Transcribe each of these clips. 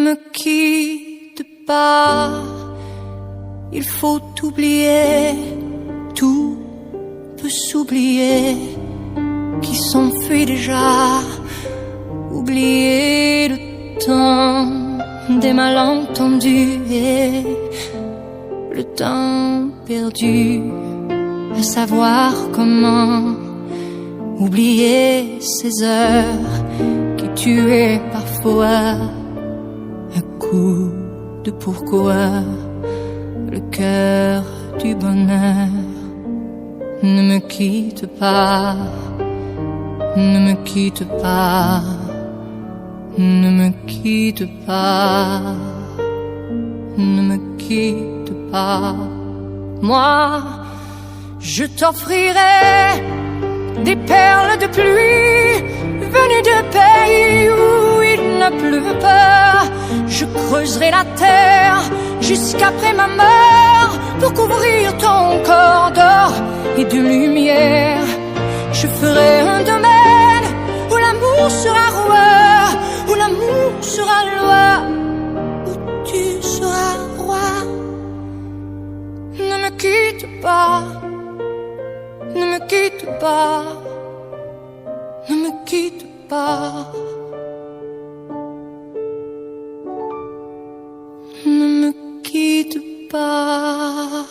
me quitte pas, il faut oublier, tout peut s'oublier, qui s'enfuit déjà, oublier le temps des malentendus et le temps perdu, à savoir comment oublier ces heures qui tuaient parfois à coup de pourquoi le cœur du bonheur. Ne me quitte pas, ne me quitte pas, ne me quitte pas, ne me quitte pas. Moi, je t'offrirai des perles de pluie venues de pays où il ne pleut pas. Je creuserai la terre jusqu'après ma mort pour couvrir ton corps d'or et de lumière. Je ferai un domaine où l'amour sera roi, où l'amour sera loi, où tu seras roi. Ne me quitte pas, ne me quitte pas, ne me quitte pas. Ne me quitte pas.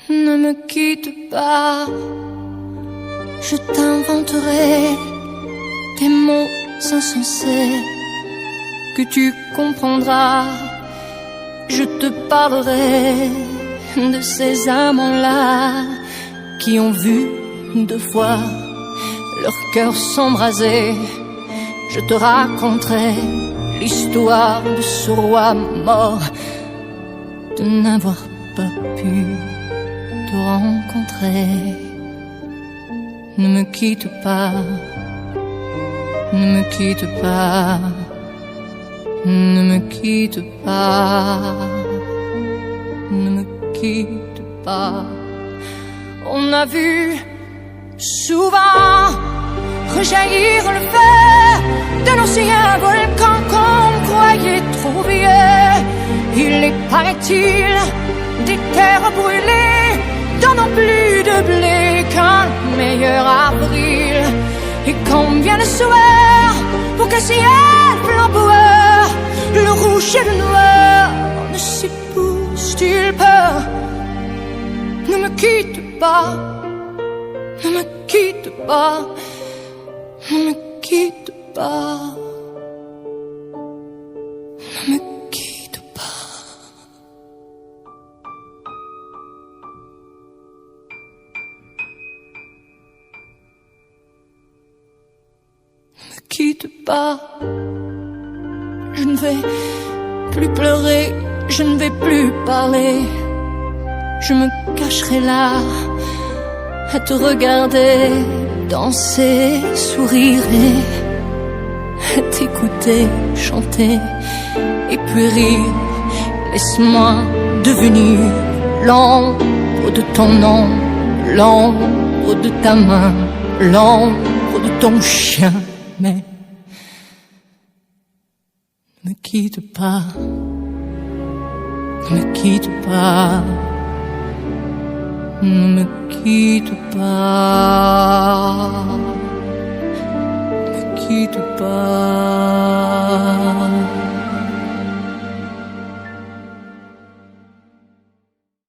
Ne me quitte pas. Je t'inventerai des mots insensés que tu comprendras. Je te parlerai de ces amants-là qui ont vu 2 fois leur cœur s'embraser. Je te raconterai l'histoire de ce roi mort, de n'avoir pas pu te rencontrer. Ne me quitte pas, ne me quitte pas, ne me quitte pas, ne me quitte pas. On a vu souvent rejaillir le feu d'un ancien volcan qu'on croyait trop vieux. Il est, paraît-il, des terres brûlées donnant plus de blé qu'un meilleur avril. Et quand vient le soir, pour qu'un ciel flamboyant, le rouge et le noir ne s'épousent-ils pas? Ne me quitte pas, ne me quitte pas, ne me quitte pas, ne me quitte pas. Ne me quitte pas. Je ne vais plus pleurer, je ne vais plus parler. Je me cacherai là à te regarder danser, sourire et à t'écouter chanter et puis rire. Laisse-moi devenir l'ombre de ton nom, l'ombre de ta main, l'ombre de ton chien. Mais ne me quitte pas, ne me quitte pas, ne me quitte pas, ne me quitte pas.